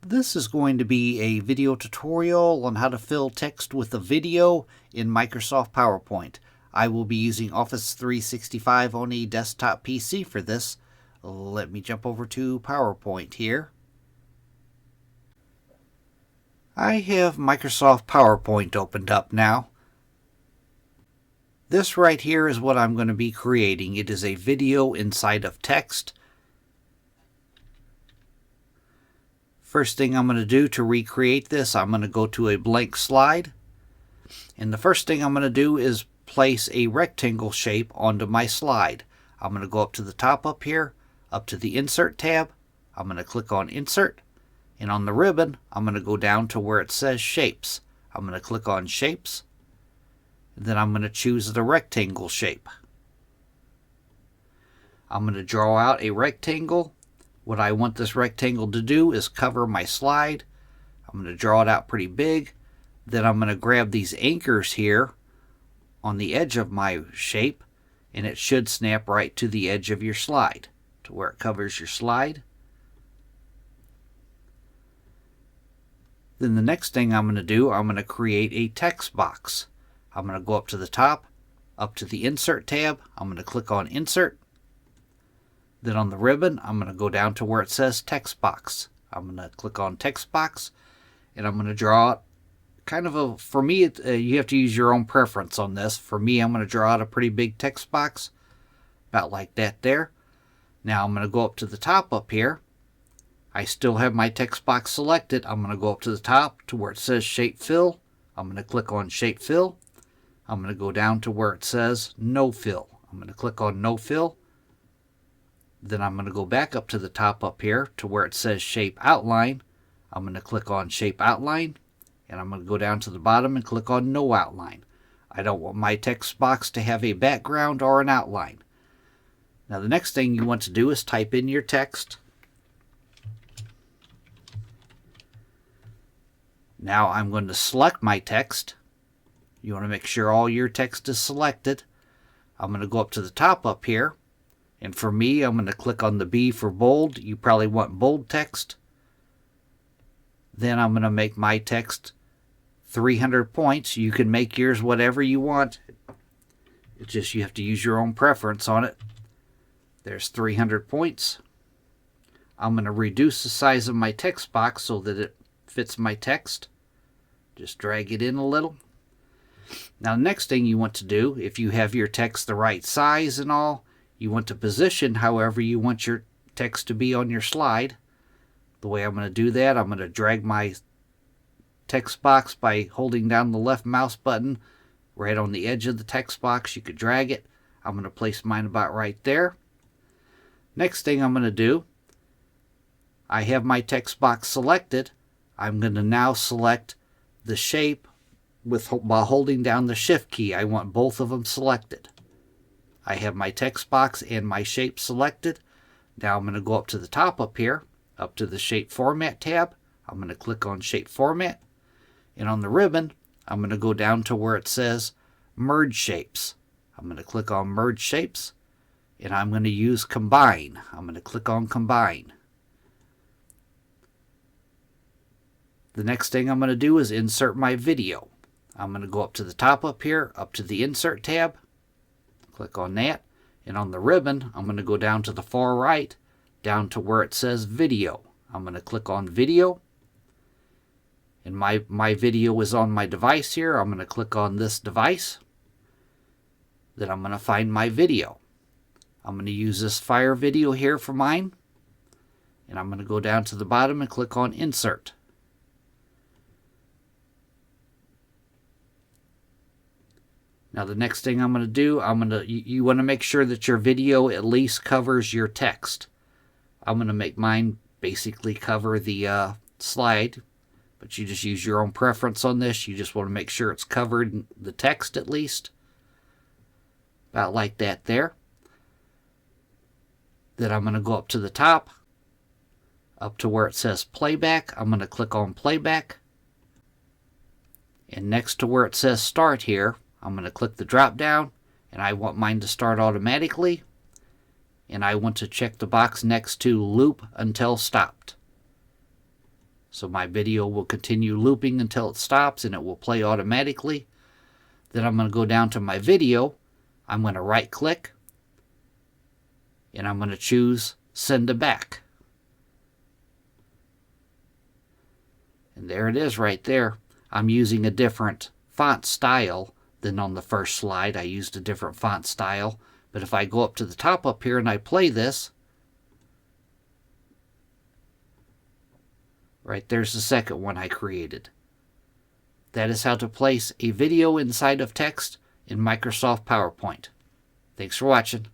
This is going to be a video tutorial on how to fill text with a video in Microsoft PowerPoint. I will be using Office 365 on a desktop PC for this. Let me jump over to PowerPoint here. I have Microsoft PowerPoint opened up now. This right here is what I'm going to be creating. It is a video inside of text. First thing I'm going to do to recreate this, I'm going to go to a blank slide. And the first thing I'm going to do is place a rectangle shape onto my slide. I'm going to go up to the top up here, up to the Insert tab. I'm going to click on Insert. And on the ribbon, I'm going to go down to where it says Shapes. I'm going to click on Shapes. Then I'm going to choose the rectangle shape. I'm going to draw out a rectangle. What I want this rectangle to do is cover my slide. I'm going to draw it out pretty big. Then I'm going to grab these anchors here on the edge of my shape, and it should snap right to the edge of your slide, to where it covers your slide. Then the next thing I'm going to do, I'm going to create a text box. I'm going to go up to the top, up to the Insert tab. I'm going to click on Insert. Then on the ribbon, I'm going to go down to where it says Text Box. I'm going to click on Text Box, and I'm going to draw it kind of a, for me, you have to use your own preference on this. For me, I'm going to draw out a pretty big text box, about like that there. Now I'm going to go up to the top up here. I still have my text box selected. I'm going to go up to the top to where it says Shape Fill. I'm going to click on Shape Fill. I'm going to go down to where it says No Fill. I'm going to click on No Fill. Then I'm going to go back up to the top up here to where it says Shape Outline. I'm going to click on Shape Outline. And I'm going to go down to the bottom and click on No Outline. I don't want my text box to have a background or an outline. Now the next thing you want to do is type in your text. Now I'm going to select my text. You want to make sure all your text is selected. I'm going to go up to the top up here. And for me, I'm going to click on the B for bold. You probably want bold text. Then I'm going to make my text 300 points. You can make yours whatever you want. It's just you have to use your own preference on it. There's 300 points. I'm going to reduce the size of my text box so that it fits my text. Just drag it in a little. Now the next thing you want to do, if you have your text the right size and all, you want to position however you want your text to be on your slide. The way I'm going to do that, I'm going to drag my text box by holding down the left mouse button right on the edge of the text box. You could drag it. I'm going to place mine about right there. Next thing I'm going to do, I have my text box selected. I'm going to now select the shape while holding down the Shift key. I want both of them selected. I have my text box and my shape selected. Now I'm going to go up to the top up here, up to the Shape Format tab. I'm going to click on Shape Format. And on the ribbon, I'm going to go down to where it says Merge Shapes. I'm going to click on Merge Shapes. And I'm going to use Combine. I'm going to click on Combine. The next thing I'm going to do is insert my video. I'm going to go up to the top up here, up to the Insert tab. Click on that. And on the ribbon, I'm going to go down to the far right, down to where it says Video. I'm going to click on Video. And my video is on my device here. I'm going to click on this device. Then I'm going to find my video. I'm going to use this Fire video here for mine. And I'm going to go down to the bottom and click on Insert. Now the next thing I'm going to do, you want to make sure that your video at least covers your text. I'm going to make mine basically cover the slide, but you just use your own preference on this. You just want to make sure it's covered the text at least. About like that there. Then I'm going to go up to the top, up to where it says Playback. I'm going to click on Playback. And next to where it says Start here, I'm going to click the drop down, and I want mine to start automatically. And I want to check the box next to Loop Until Stopped. So my video will continue looping until it stops and it will play automatically. Then I'm going to go down to my video. I'm going to right click and I'm going to choose send to back. And there it is right there. I'm using a different font style than on the first slide. I used a different font style. But if I go up to the top up here and I play this, right there's the second one I created. That is how to place a video inside of text in Microsoft PowerPoint. Thanks for watching.